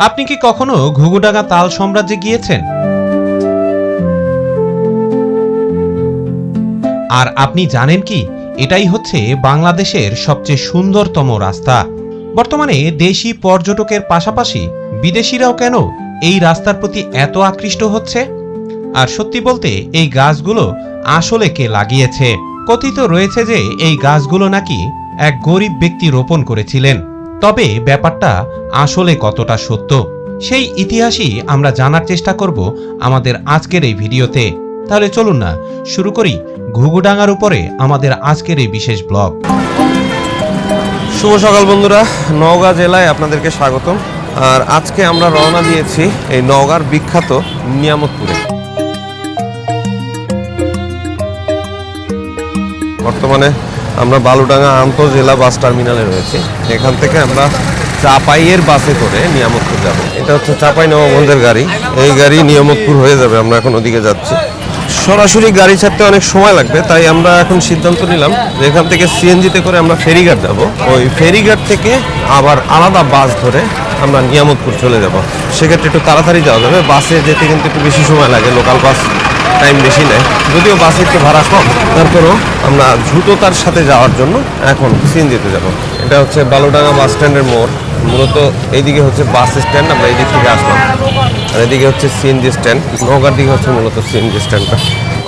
আপনি কি কখনো ঘুঘুডাঙ্গা তাল সাম্রাজ্যে গিয়েছেন? আর আপনি জানেন কি, এটাই হচ্ছে বাংলাদেশের সবচেয়ে সুন্দরতম রাস্তা। বর্তমানে দেশি পর্যটকের পাশাপাশি বিদেশিরাও কেন এই রাস্তার প্রতি এত আকৃষ্ট হচ্ছে? আর সত্যি বলতে এই গাছগুলো আসলে কে লাগিয়েছে? কথিত রয়েছে যে এই গাছগুলো নাকি এক গরিব ব্যক্তি রোপণ করেছিলেন। তবে ব্যাপারটা আসলে কতটা সত্য, সেই ইতিহাসই আমরা জানার চেষ্টা করব আমাদের আজকের এই ভিডিওতে। তাহলে চলুন না শুরু করি ঘুঘুডাঙ্গার উপরে আমাদের আজকের এই বিশেষ ব্লগ। শুভ সকাল বন্ধুরা, নওগাঁ জেলায় আপনাদেরকে স্বাগতম। আর আজকে আমরা রওনা দিয়েছি এই নওগাঁর বিখ্যাত নিয়ামতপুরে। বর্তমানে আমরা বালুডাঙ্গা আন্তঃজেলা বাস টার্মিনালে রয়েছি। এখান থেকে আমরা চাপাইয়ের বাসে করে নিয়ামতপুর যাব। এটা হচ্ছে চাপাই নবাবগঞ্জের গাড়ি। এই গাড়ি নিয়ামতপুর হয়ে যাবে। আমরা এখন ওদিকে যাচ্ছি। সরাসরি গাড়ি ছাড়তে অনেক সময় লাগবে, তাই আমরা এখন সিদ্ধান্ত নিলাম যে এখান থেকে সিএনজিতে করে আমরা ফেরিঘাট যাব। ওই ফেরিঘাট থেকে আবার আলাদা বাস ধরে আমরা নিয়ামতপুর চলে যাব। সেক্ষেত্রে একটু তাড়াতাড়ি যাওয়া যাবে। বাসে যেতে কিন্তু একটু বেশি সময় লাগে, লোকাল বাস টাইম বেশি নেয়, যদিও বাসে একটু ভাড়া কম। তারপরেও আমরা দ্রুততার সাথে যাওয়ার জন্য এখন সিএনজিতে যাব। এটা হচ্ছে বালুডাঙ্গা বাস স্ট্যান্ডের মোড়। মূলত এইদিকে হচ্ছে বাস স্ট্যান্ড, আমরা এই দিক থেকে আসলাম। আর এদিকে হচ্ছে সিএনজি স্ট্যান্ড। নওগাঁর দিকে হচ্ছে মূলত সিএনজি স্ট্যান্ডটা।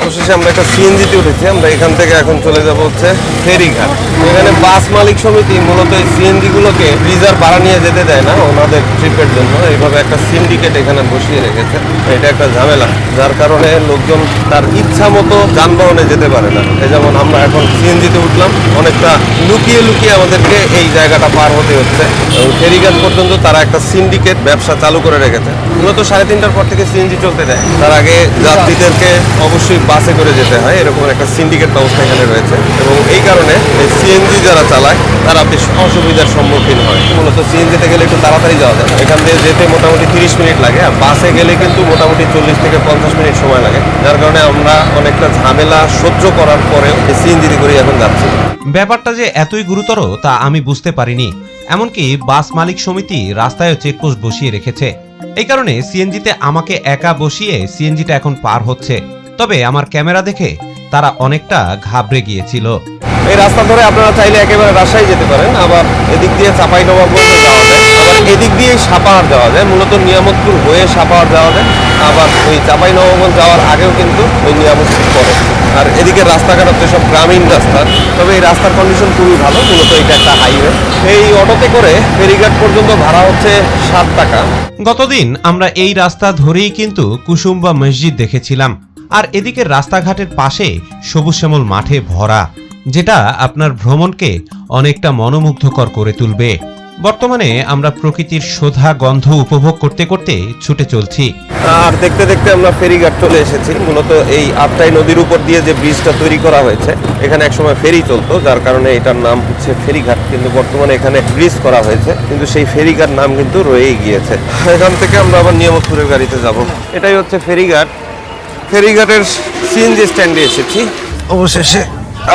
অবশেষে আমরা একটা সিএনজিতে উঠেছি। আমরা এখান থেকে এখন চলে যাব হচ্ছে ফেরিঘাট। এখানে বাস মালিক সমিতি মূলত এই সিএনজিগুলোকে রিজার্ভ ভাড়া নিয়ে যেতে দেয় না ওনাদের ট্রিপের জন্য। এইভাবে একটা সিন্ডিকেট এখানে বসিয়ে রেখেছে। এটা একটা ঝামেলা, যার কারণে লোকজন তার ইচ্ছা মতো যানবাহনে যেতে পারে না। এই যেমন আমরা এখন সিএনজিতে উঠলাম, অনেকটা লুকিয়ে লুকিয়ে আমাদেরকে এই জায়গাটা পার হতে হচ্ছে। ফেরিঘাট পর্যন্ত তারা একটা সিন্ডিকেট ব্যবসা চালু করে রেখেছে। মূলত 3:30টার পর থেকে সিএনজি চলতে দেয়। তার আগে যাত্রীদেরকে অবশ্যই বাসে করে যেতে হয়। এরকম একটা সিন্ডিকেট ব্যবস্থা এখানে রয়েছে, এবং এই কারণে সিএনজি যারা চালায় তারা বেশ অসুবিধার সম্মুখীন হয়। মূলত সিএনজিতে গেলে একটু তাড়াতাড়ি যাওয়া যায়। এখান দিয়ে যেতে মোটামুটি 30 মিনিট লাগে, আর বাসে গেলে কিন্তু মোটামুটি 40 থেকে 50 মিনিট সময় লাগে। যার কারণে আমরা অনেকটা ঝামেলা সহ্য করার পরেও সিএনজি করে এখন যাচ্ছি। ব্যাপারটা যে এতই গুরুতর তা আমি বুঝতে পারিনি। এমনকি বাস মালিক সমিতি রাস্তায় চেকপোস্ট বসিয়ে রেখেছে। এই কারণে সিএনজিতে আমাকে একা বসিয়ে সিএনজিটা এখন পার হচ্ছে। তবে আমার ক্যামেরা দেখে তারা অনেকটা ঘাবড়ে গিয়েছিল। এই রাস্তা ধরে আপনারা চাইলে একেবারে রাজশাহী যেতে পারেন, আবার এদিক দিয়ে চাপাই নবাবগঞ্জ যাওয়া যায়, আবার এদিক দিয়ে সাপাহার যাওয়া যায়। মূলত নিয়ামতপুর হয়ে সাপাহার যাওয়া যায়, আবার ওই চাপাই নবাবগঞ্জ যাওয়ার আগেও কিন্তু ওই নিয়ামতপুর পড়ে। আর এদিকে রাস্তাঘাট হচ্ছে সব গ্রামীণ রাস্তা, তবে এই রাস্তার কন্ডিশন খুবই ভালো। মূলত এটা একটা হাইওয়ে। এই অটোতে করে ফেরিঘাট পর্যন্ত ভাড়া হচ্ছে 7 টাকা। গতদিন আমরা এই রাস্তা ধরেই কিন্তু কুসুম্বা মসজিদ দেখেছিলাম। আর এদিকে রাস্তাঘাটের পাশে সবুজ শ্যামল মাঠে ভরা, যেটা আপনার ভ্রমণকে অনেকটা মনোমুগ্ধকর করে তুলবে। বর্তমানে আমরা প্রকৃতির শোধা গন্ধ উপভোগ করতে করতে ছুটে চলছি। আর দেখতে দেখতে আমরা ফেরিঘাট চলে এসেছি। মূলত এই আত্রাই নদীর উপর দিয়ে যে ব্রিজটা তৈরি করা হয়েছে, এখানে একসময় ফেরি চলতো, যার কারণে এটার নাম হচ্ছে ফেরিঘাট। কিন্তু বর্তমানে এখানে ব্রিজ করা হয়েছে, কিন্তু সেই ফেরিঘাট নাম কিন্তু রয়েই গিয়েছে। এখান থেকে আমরা আবার নিয়ামতপুরের গাড়িতে যাব। এটাই হচ্ছে ফেরিঘাট। ফেরিঘাটের সিএনজি স্ট্যান্ডে এসেছি। অবশেষে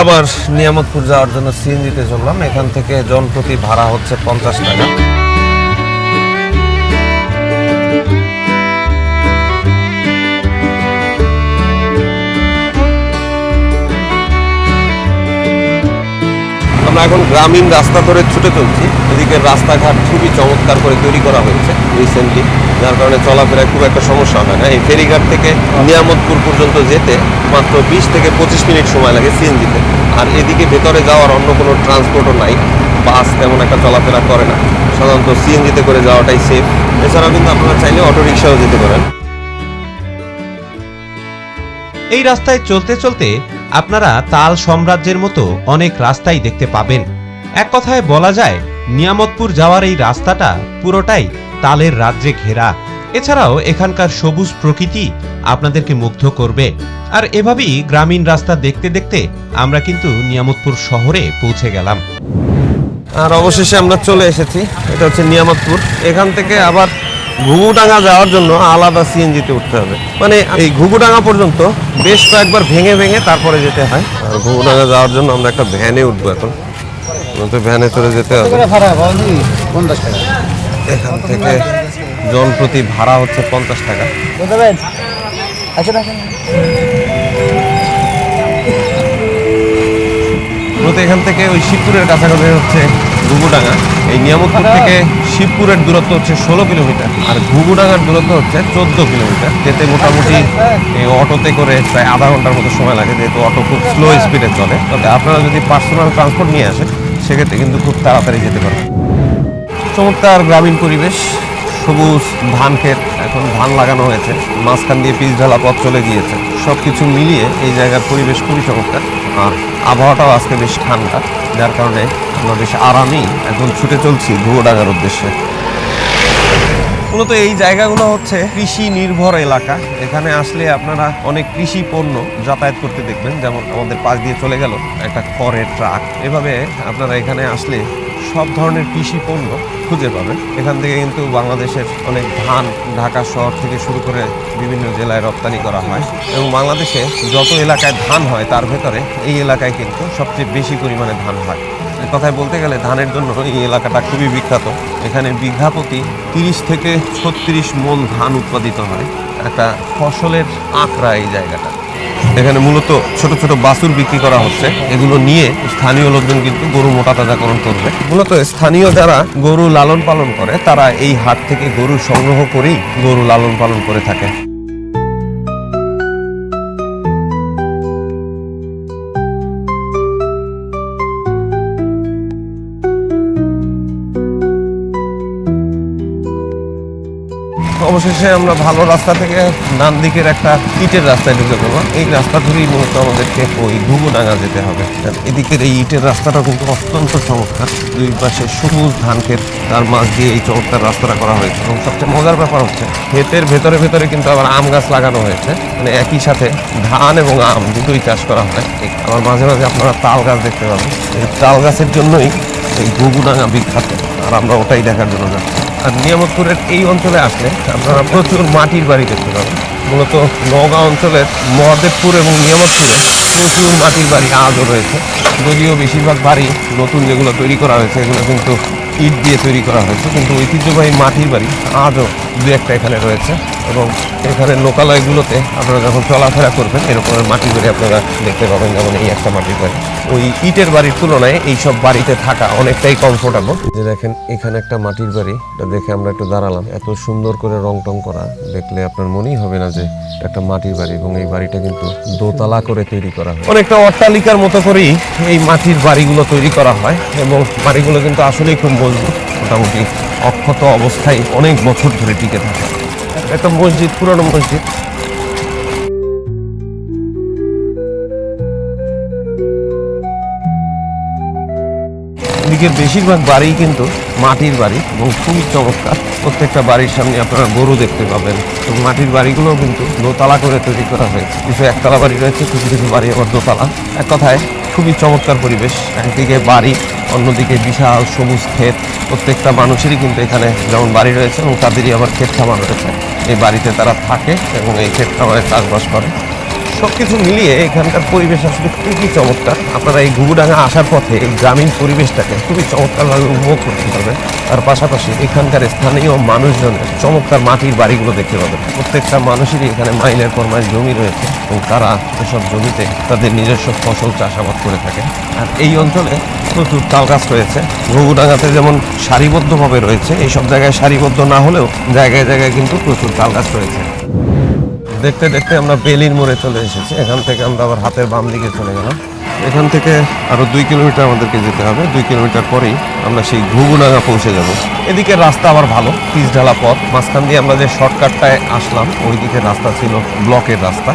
আবার নিয়ামতপুর যাওয়ার জন্য সিএনজিতে চললাম। এখান থেকে জনপ্রতি ভাড়া হচ্ছে 50 টাকা। আমরা এখন গ্রামীণ রাস্তা ধরে ছুটে চলছি। এদিকে রাস্তাঘাট খুবই চমৎকার করে তৈরি করা হয়েছে রিসেন্টলি, যার কারণে চলাফেরায় খুব একটা সমস্যা হয় না। এই ফেরিঘাট থেকে নিয়ামতপুর পর্যন্ত যেতে মাত্র 20 থেকে 25 মিনিট সময় লাগে সিএনজিতে। আর এদিকে ভেতরে যাওয়ার অন্য কোনো ট্রান্সপোর্টও নাই, বাস তেমন একটা চলাফেরা করে না। সাধারণত সিএনজিতে করে যাওয়াটাই সেফ। এছাড়াও কিন্তু আপনারা চাইলে অটোরিকশাও যেতে পারেন। এই রাস্তায় চলতে চলতে আপনারা তাল সাম্রাজ্যের মতো অনেক রাস্তাই দেখতে পাবেন। এক কথায় বলা যায় নিয়ামতপুর যাওয়ার এই রাস্তাটা পুরোটাই তালের রাজ্যে ঘেরা। এছাড়াও এখানকার সবুজ প্রকৃতি আপনাদেরকে মুগ্ধ করবে। আর এভাবেই গ্রামীণ রাস্তা দেখতে দেখতে আমরা কিন্তু নিয়ামতপুর শহরে পৌঁছে গেলাম। আর অবশেষে আমরা চলে এসেছি। এটা হচ্ছে নিয়ামতপুর। এখান থেকে আবার ঘুঘুডাঙ্গা যাওয়ার জন্য আলাদা সিএনজিতে উঠতে হবে। মানে এই ঘুঘুডাঙ্গা পর্যন্ত বেশ কয়েকবার ভেঙে ভেঙে তারপরে যেতে হয়। আর ঘুঘুডাঙ্গা যাওয়ার জন্য আমরা একটা ভ্যানে উঠবো। এখন ভ্যানে চড়ে যেতে হবে। এখান থেকে জন প্রতি ভাড়া হচ্ছে 50 টাকা। মূলত এখান থেকে ওই শিবপুরের কাছাকাছি হচ্ছে ঘুঘুডাঙ্গা। এই নিয়ামতপুর থেকে শিবপুরের দূরত্ব হচ্ছে 16 কিলোমিটার, আর ঘুঘুডাঙ্গার দূরত্ব হচ্ছে 14 কিলোমিটার। যেতে মোটামুটি এই অটোতে করে প্রায় আধা ঘন্টার মতো সময় লাগে, যেহেতু অটো খুব স্লো স্পিডে চলে। তবে আপনারা যদি পার্সোনাল ট্রান্সপোর্ট নিয়ে আসেন সেক্ষেত্রে কিন্তু খুব তাড়াতাড়ি যেতে পারেন। চমৎকার গ্রামীণ পরিবেশ, সবুজ ধান ক্ষেত, এখন ধান লাগানো হয়েছে, মাঝখান দিয়ে পিচ ঢালা পথ চলে গিয়েছে। সব কিছু মিলিয়ে এই জায়গার পরিবেশ খুবই চমৎকার, আর আবহাওয়াটাও আজকে বেশ ঠান্ডা, যার কারণে আমরা বেশ আরামেই এখন ছুটে চলছি ঘুঘুডাঙ্গার উদ্দেশ্যে। মূলত এই জায়গাগুলো হচ্ছে কৃষি নির্ভর এলাকা। এখানে আসলে আপনারা অনেক কৃষি পণ্য যাতায়াত করতে দেখবেন, যেমন আমাদের পাশ দিয়ে চলে গেল একটা খড়ের ট্রাক। এভাবে আপনারা এখানে আসলে সব ধরনের কৃষি পণ্য খুঁজে পাবেন। এখান থেকে কিন্তু বাংলাদেশের অনেক ধান ঢাকা শহর থেকে শুরু করে বিভিন্ন জেলায় রপ্তানি করা হয়, এবং বাংলাদেশে যত এলাকায় ধান হয় তার ভেতরে এই এলাকায় কিন্তু সবচেয়ে বেশি পরিমাণে ধান হয়। এক কথায় বলতে গেলে ধানের জন্য এই এলাকাটা খুবই বিখ্যাত। এখানে বিঘা প্রতি 30 থেকে 36 মণ ধান উৎপাদিত হয়। একটা ফসলের আঁকড়া এই জায়গাটা। এখানে মূলত ছোট ছোট বাছুর বিক্রি করা হচ্ছে, এগুলো নিয়ে স্থানীয় লোকজন কিন্তু গরু মোটা তাজাকরণ করবে। মূলত স্থানীয় যারা গরু লালন পালন করে তারা এই হাট থেকে গরু সংগ্রহ করেই গরু লালন পালন করে থাকে। অবশেষে আমরা ভালো রাস্তা থেকে ডান দিকের একটা ইটের রাস্তায় ঢুকে পড়লাম। এই রাস্তা ধরেই মূলত আমাদেরকে ওই ঘুঘুডাঙ্গা যেতে হবে। এদিকের এই ইটের রাস্তাটা কিন্তু অত্যন্ত চমৎকার, দুই পাশে সবুজ ধান ক্ষেত, তার মাঝ দিয়ে এই চমৎকার রাস্তাটা করা হয়েছে। এবং সবচেয়ে মজার ব্যাপার হচ্ছে ক্ষেতের ভেতরে ভেতরে কিন্তু আবার আম গাছ লাগানো হয়েছে, মানে একই সাথে ধান এবং আম দুটোই চাষ করা হয়। আবার মাঝে মাঝে আপনারা তাল গাছ দেখতে পাবেন। এই তাল গাছের জন্যই এই ঘুঘুডাঙ্গা বিখ্যাত, আর আমরা ওটাই দেখার জন্য যাচ্ছি। আর নিয়ামতপুরের এই অঞ্চলে আসলে আপনারা প্রচুর মাটির বাড়ি দেখতে পাবেন। মূলত নওগাঁ অঞ্চলের মহাদেবপুর এবং নিয়ামতপুরে প্রচুর মাটির বাড়ি আজও রয়েছে, যদিও বেশিরভাগ বাড়ি নতুন যেগুলো তৈরি করা হয়েছে এগুলো কিন্তু ইট দিয়ে তৈরি করা হয়েছে, কিন্তু ঐতিহ্যবাহী মাটির বাড়ি আজও দু একটা এখানে রয়েছে। এবং এখানে লোকালয়গুলোতে আপনারা যখন চলাফেরা করবেন এরকম মাটির বাড়ি আপনারা দেখতে পাবেন, যেমন এই একটা মাটির বাড়ি। ওই ইটের বাড়ির তুলনায় এইসব বাড়িতে থাকা অনেকটাই কমফোর্টেবল। যে দেখেন এখানে একটা মাটির বাড়ি, এটা দেখে আমরা একটু দাঁড়ালাম। এত সুন্দর করে রং টং করা, দেখলে আপনার মনেই হবে না যে একটা মাটির বাড়ি। এবং এই বাড়িটা কিন্তু দোতলা করে তৈরি করা হয়, অনেকটা অট্টালিকার মতো করেই এই মাটির বাড়িগুলো তৈরি করা হয়। এবং বাড়িগুলো কিন্তু আসলেই খুব মজবুত, মোটামুটি অক্ষত অবস্থায় অনেক বছর ধরে টিকে থাকে। একটা মসজিদ, পুরনো মসজিদ। এদিকের বেশিরভাগ বাড়ি কিন্তু মাটির বাড়ি এবং খুবই চমৎকার। প্রত্যেকটা বাড়ির সামনে আপনারা গরু দেখতে পাবেন। এবং মাটির বাড়িগুলোও কিন্তু দোতলা করে তৈরি করা হয়েছে। কিছু একতলা বাড়ি রয়েছে, কিছু কিছু বাড়ি আবার দোতলা। এক কথায় খুবই চমৎকার পরিবেশ। একদিকে বাড়ি, অন্যদিকে বিশাল সবুজ ক্ষেত। প্রত্যেকটা মানুষেরই কিন্তু এখানে যেমন বাড়ি রয়েছে এবং তাদেরই আবার ক্ষেত খামার রয়েছে। এই বাড়িতে তারা থাকে এবং এই ক্ষেত খামারে চাষবাস করে। সবকিছু মিলিয়ে এখানকার পরিবেশ আসলে খুবই চমৎকার। আপনারা এই ঘুঘুডাঙ্গা আসার পথে এই গ্রামীণ পরিবেশটাকে খুবই চমৎকারভাবে উপভোগ করতে পারবেন। তার পাশাপাশি এখানকার স্থানীয় মানুষজনের চমৎকার মাটির বাড়িগুলো দেখতে পাবেন। প্রত্যেকটা মানুষেরই এখানে মাইলের পর মাইল জমি রয়েছে এবং তারা এসব জমিতে তাদের নিজস্ব ফসল চাষাবাদ করে থাকে। আর এই অঞ্চলে প্রচুর তাল গাছ রয়েছে। ঘুঘুডাঙ্গাতে যেমন সারিবদ্ধভাবে রয়েছে, এইসব জায়গায় সারিবদ্ধ না হলেও জায়গায় জায়গায় কিন্তু প্রচুর তাল গাছ রয়েছে। দেখতে দেখতে আমরা বেলির মোড়ে চলে এসেছি। এখান থেকে আমরা আবার হাতের বাম দিকে চলে গেলাম। এখান থেকে আরো 2 কিলোমিটার আমাদেরকে যেতে হবে। 2 কিলোমিটার পরেই আমরা সেই ঘুঘুডাঙ্গা পৌঁছে যাব। এদিকে রাস্তা আবার ভালো, পিচ ঢালা পথ। মাঝখান দিয়ে আমরা যে শর্টকাটটায় আসলাম ওই দিকের রাস্তা ছিল ব্লকের রাস্তা।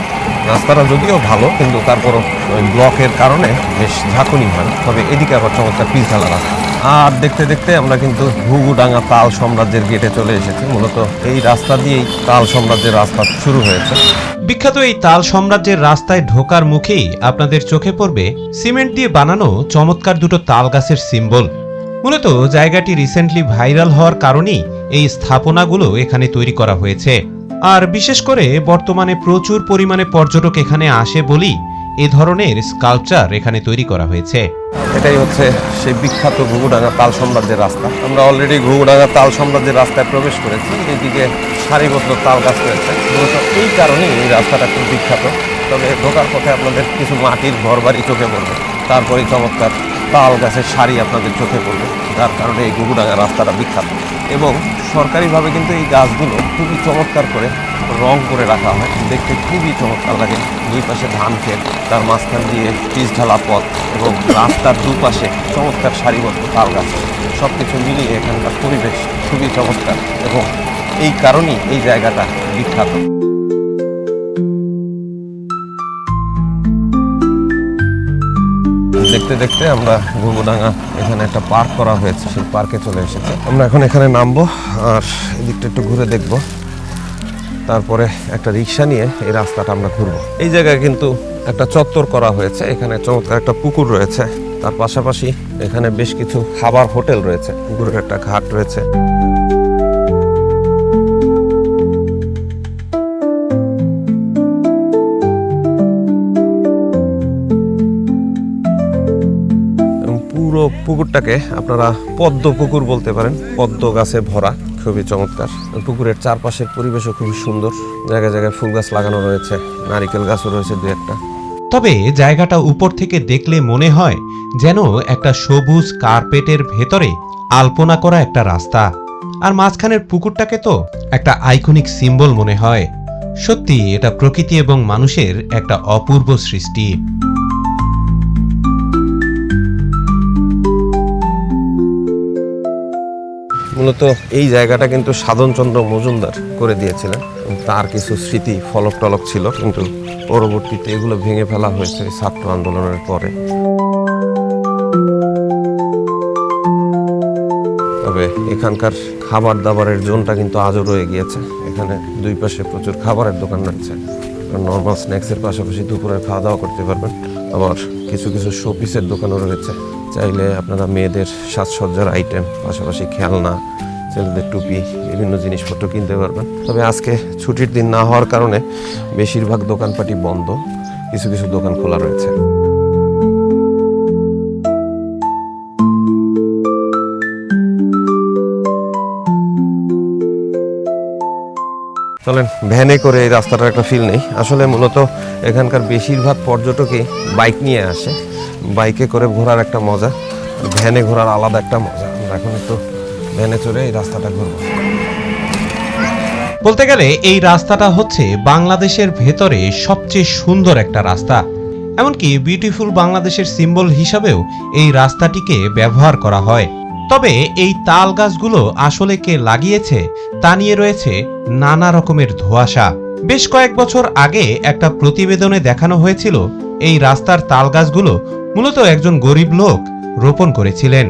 রাস্তাটা যদিও ভালো, কিন্তু তারপরও ওই ব্লকের কারণে বেশ ঝাঁকুনি হয়। তবে এদিকে আবার চমৎকার পিচ ঢালা রাস্তা। আর দেখতে দেখতে আমরা কিন্তু ঘুঘুডাঙ্গা তাল সাম্রাজ্যের গেটে চলে এসেছি। মূলত এই রাস্তা দিয়েই তাল সাম্রাজ্যের রাস্তা শুরু হয়েছে। বিখ্যাত এই তাল সাম্রাজ্যের রাস্তায় ঢোকার মুখেই আপনাদের চোখে পড়বে সিমেন্ট দিয়ে বানানো চমৎকার দুটো তাল গাছের সিম্বল। মূলত জায়গাটি রিসেন্টলি ভাইরাল হওয়ার কারণেই এই স্থাপনাগুলো এখানে তৈরি করা হয়েছে। আর বিশেষ করে বর্তমানে প্রচুর পরিমাণে পর্যটক এখানে আসে বলেই এ ধরনের স্কাল্পচার এখানে তৈরি করা হয়েছে। এটাই হচ্ছে সেই বিখ্যাত ঘুঘুডাঙ্গা তাল সাম্রাজ্যের রাস্তা। আমরা অলরেডি ঘুঘুডাঙ্গা তাল সাম্রাজ্যের রাস্তায় প্রবেশ করেছি। এইদিকে সারিবদ্ধ তাল গাছ রয়েছে, মূলত এই কারণেই এই রাস্তাটা খুব বিখ্যাত। তবে ঢোকার পথে আপনাদের কিছু মাটির ঘরবাড়ি চোখে পড়বে, তারপরে চমৎকার তাল গাছের সারি আপনাদের চোখে পড়বে, যার কারণে এই ঘুঘুডাঙ্গা রাস্তাটা বিখ্যাত। এবং সরকারিভাবে কিন্তু এই গাছগুলো খুবই চমৎকার করে রং করে রাখা হয়, দেখতে খুবই চমৎকার লাগে। দুই পাশে ধান ক্ষেত, তার মাঝখান দিয়ে পিচ ঢালা পথ এবং রাস্তার দুপাশে চমৎকার সারিবদ্ধ তাল গাছ, সব কিছু মিলিয়ে এখানকার পরিবেশ খুবই চমৎকার এবং এই কারণেই এই জায়গাটা বিখ্যাত। দেখতে দেখতে আমরা ঘুঘুডাঙ্গা এখানে একটা পার্ক করা হয়েছে, সেই পার্কে চলে এসেছি। আমরা এখন এখানে নামবো আর এদিকটা একটু ঘুরে দেখবো, তারপরে একটা রিক্সা নিয়ে এই রাস্তাটা আমরা ঘুরবো। এই জায়গায় কিন্তু একটা চত্বর করা হয়েছে, এখানে চমৎকার একটা পুকুর রয়েছে, তার পাশাপাশি এখানে বেশ কিছু খাবার হোটেল রয়েছে, পুকুরের একটা ঘাট রয়েছে। এবং পুরো পুকুরটাকে আপনারা পদ্ম পুকুর বলতে পারেন, পদ্ম গাছে ভরা, খুবই চমৎকার। পুকুরের চারপাশের পরিবেশও খুবই সুন্দর, জায়গায় জায়গায় ফুল গাছ লাগানো রয়েছে, নারিকেল গাছও রয়েছে দু একটা। তবে জায়গাটা উপর থেকে দেখলে মনে হয় যেন একটা সবুজ কার্পেটের ভেতরে আলপনা করা একটা রাস্তা, আর মাঝখানের পুকুরটাকে তো একটা আইকনিক সিম্বল মনে হয়। সত্যি এটা প্রকৃতি এবং মানুষের একটা অপূর্ব সৃষ্টি। মূলত এই জায়গাটা কিন্তু সাধনচন্দ্র মজুমদার করে দিয়েছিলেন, তার কিছু স্মৃতি ফলক টলক ছিল, কিন্তু পরবর্তীতে এগুলো ভেঙে ফেলা হয়েছে ছাত্র আন্দোলনের পরে। তবে এখানকার খাবার দাবারের জোনটা কিন্তু আজও রয়ে গিয়েছে। এখানে দুই পাশে প্রচুর খাবারের দোকান রয়েছে, নর্মাল স্ন্যাক্সের পাশাপাশি দুপুরে খাওয়া দাওয়া করতে পারবেন। আবার কিছু কিছু শোপিসের দোকানও রয়েছে, চাইলে আপনারা মেয়েদের সাজসজ্জার আইটেম, পাশাপাশি খেলনা, ছেলেদের টুপি, বিভিন্ন জিনিসপত্র কিনতে পারবেন। তবে আজকে ছুটির দিন না হওয়ার কারণে বেশিরভাগ দোকানপাটি বন্ধ, কিছু কিছু দোকান খোলা রয়েছে। চলেন ভ্যানে করে এই রাস্তাটার একটা ফিল নেই। আসলে মূলত এখানকার বেশিরভাগ পর্যটকই বাইক নিয়ে আসে, বাইকে করে ঘোরার একটা মজা, ভ্যানে ঘোরার আলাদা একটা মজা। আমরা এখন একটু ভ্যানে চড়ে এই রাস্তাটা ঘুরবো। বলতে গেলে এই রাস্তাটা হচ্ছে বাংলাদেশের ভেতরে সবচেয়ে সুন্দর একটা রাস্তা, এমনকি বিউটিফুল বাংলাদেশের সিম্বল হিসাবেও এই রাস্তাটিকে ব্যবহার করা হয়। তবে এই তাল গাছগুলো আসলে কে লাগিয়েছে তা নিয়ে রয়েছে নানা রকমের ধোঁয়াশা। বেশ কয়েক বছর আগে একটা প্রতিবেদনে দেখানো হয়েছিল এই রাস্তার তাল গাছগুলো মূলত একজন গরিব লোক রোপণ করেছিলেন,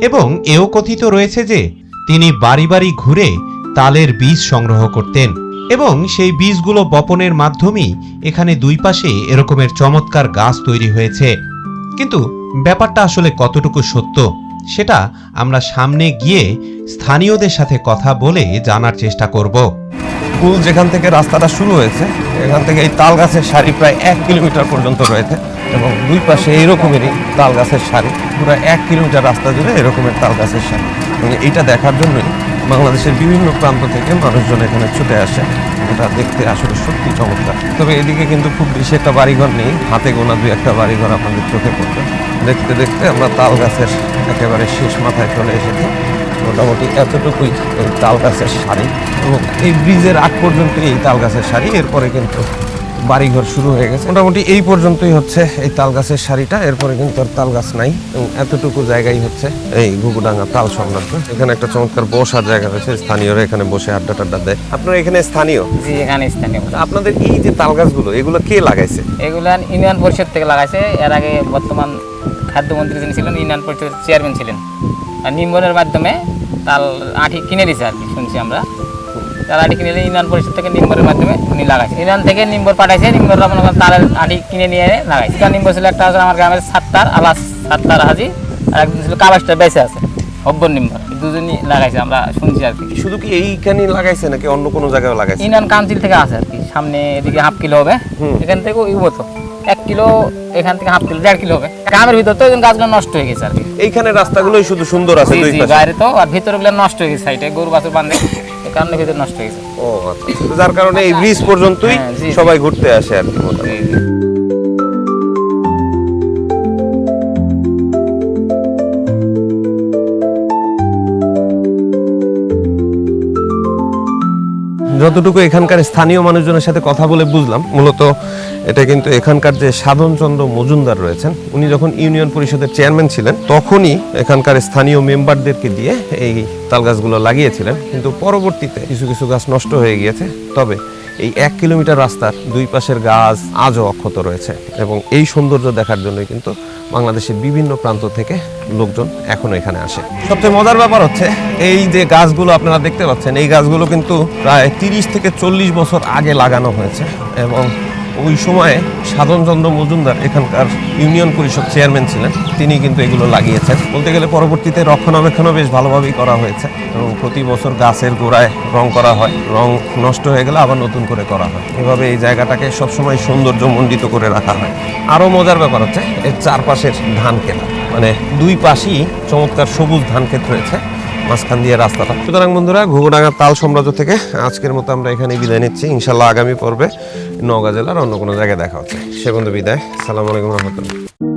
এবং এও কথিত রয়েছে যে তিনি বাড়ি বাড়ি ঘুরে তালের বীজ সংগ্রহ করতেন এবং সেই বীজগুলো বপনের মাধ্যমেই এখানে দুই পাশে এরকমের চমৎকার গাছ তৈরি হয়েছে। কিন্তু ব্যাপারটা আসলে কতটুকু সত্য সেটা আমরা সামনে গিয়ে স্থানীয়দের সাথে কথা বলে জানার চেষ্টা করব। মূল যেখান থেকে রাস্তাটা শুরু হয়েছে, এখান থেকে এই তাল গাছের সারি প্রায় 1 কিলোমিটার পর্যন্ত রয়েছে এবং দুই পাশে এইরকমেরই তাল গাছের সারি, পুরো 1 কিলোমিটার রাস্তা জুড়ে এরকমের তাল গাছের সারি। এবং এইটা দেখার জন্যই বাংলাদেশের বিভিন্ন প্রান্ত থেকে মানুষজন এখানে ছুটে আসে। এটা দেখতে আসলে সত্যি চমৎকার। তবে এদিকে কিন্তু খুব বেশি একটা বাড়িঘর নেই, হাতে গোনা 2-1টা বাড়িঘর আপনাদের চোখে পড়বে। দেখতে দেখতে আমরা তাল গাছের একেবারে শেষ মাথায় চলে এসেছি। মোটামুটি এতটুকুই এই তাল গাছের সারি, এবং এই ব্রিজের আগ পর্যন্ত এই তাল গাছের সারি, এরপরে কিন্তু বাড়িঘর শুরু হয়ে গেছে। মোটামুটি এই পর্যন্তই হচ্ছে এই তাল গাছের সারিটা, এরপরে কিন্তু আর তাল গাছ নাই। এবং এতটুকু জায়গাই হচ্ছে এই ঘুঘুডাঙ্গা তাল সাম্রাজ্য। এখানে একটা চমৎকার বসার জায়গা রয়েছে, স্থানীয়রা এখানে বসে আড্ডা টাড্ডা দেয়। আপনারা এখানে স্থানীয়? জি, এখানে স্থানীয়। আপনাদের এই যে তাল গাছগুলো, এগুলো কে লাগাইছে? এগুলা ইউনিয়ন পরিষদ থেকে লাগাইছে। এর আগে বর্তমান খাদ্যমন্ত্রী যিনি ছিলেন ইউনিয়ন পরিষদের চেয়ারম্যান ছিলেন, আর নিম্বনের মাধ্যমে তাল আঠি কিনে দিয়েছে আর কি, শুনছি আমরা। তাল আঠি কিনে দিয়ে ইউনিয়ন পরিষদ থেকে নিম্বরের মাধ্যমে উনি লাগাইছে। ইউনিয়ন থেকে নিম্বর পাঠাইছে, নিম্বররা মনে করেন তালের আঠি কিনে নিয়ে লাগাইছে। নিম্বর ছিল একটা, আমার গ্রামের সাত্তার আলাস সাত্তার হাজি, আর একজন ছিল কাবাসটা বেঁচে আছে অব্বর নিম্বর, দুজনই লাগাইছে আমরা শুনছি আর কি। শুধু কি এইখানেই লাগাইছে নাকি অন্য কোনো জায়গায় লাগাইছে? ইউনিয়ন কাউন্সিল থেকে আছে আর কি, সামনে এদিকে 1/2 কিলো হবে, এখান থেকে ওই মতো 1 কিলো, এখান থেকে হাফ কিলো 1.5 কিলো হবে। গ্রামের ভিতর তো ওই গাছগুলো নষ্ট হয়ে গেছে আর কি। এইখানে রাস্তাগুলোই শুধু সুন্দর আছে জি দুই জি, পাশে। বাইরে তো আর ভিতরে গুলো নষ্ট হয়ে গেছে, সাইডে গরু বাছুর বাঁধে, এই কারণে ভিতরে নষ্ট হয়ে গেছে। ও আচ্ছা, তো যার কারণে এই ব্রিজ পর্যন্তই হ্যাঁ, জি, জি। সবাই ঘুরতে আসে আর কি মোটামুটি। জি, জি। যতটুকু এখানকার স্থানীয় মানুষজনের সাথে কথা বলে বুঝলাম, মূলত এটা কিন্তু এখানকার যে সাধনচন্দ্র মজুমদার রয়েছেন, উনি যখন ইউনিয়ন পরিষদের চেয়ারম্যান ছিলেন তখনই এখানকার স্থানীয় মেম্বারদেরকে দিয়ে এই তাল গাছগুলো লাগিয়েছিলেন। কিন্তু পরবর্তীতে কিছু কিছু গাছ নষ্ট হয়ে গিয়েছে। তবে এই 1 কিলোমিটার রাস্তার দুই পাশের গাছ আজও অক্ষত রয়েছে এবং এই সৌন্দর্য দেখার জন্যই কিন্তু বাংলাদেশের বিভিন্ন প্রান্ত থেকে লোকজন এখনো এখানে আসে। সবচেয়ে মজার ব্যাপার হচ্ছে এই যে গাছগুলো আপনারা দেখতে পাচ্ছেন, এই গাছগুলো কিন্তু প্রায় 30 থেকে 40 বছর আগে লাগানো হয়েছে এবং ওই সময়ে সাধনচন্দ্র মজুমদার এখানকার ইউনিয়ন পরিষদ চেয়ারম্যান ছিলেন, তিনি কিন্তু এগুলো লাগিয়েছেন। বলতে গেলে পরবর্তীতে রক্ষণাবেক্ষণও বেশ ভালোভাবেই করা হয়েছে এবং প্রতি বছর গাছের গোড়ায় রং করা হয়, রং নষ্ট হয়ে গেলে আবার নতুন করে করা হয়। এভাবে এই জায়গাটাকে সবসময় সৌন্দর্য মণ্ডিত করে রাখা হয়। আরও মজার ব্যাপার হচ্ছে এর চারপাশের ধান ক্ষেত, মানে দুই পাশেই চমৎকার সবুজ ধান ক্ষেত রয়েছে, মাঝখান দিয়ে রাস্তাটা। সুতরাং বন্ধুরা, ঘুঘুডাঙ্গার তাল সাম্রাজ্য থেকে আজকের মতো আমরা এখানে বিদায় নিচ্ছি। ইনশাল্লাহ আগামী পর্বে নওগাঁ জেলার অন্য কোনো জায়গায় দেখা হচ্ছে। সে বন্ধু বিদায়। আসসালামু আলাইকুম রহমতুল্লাহ।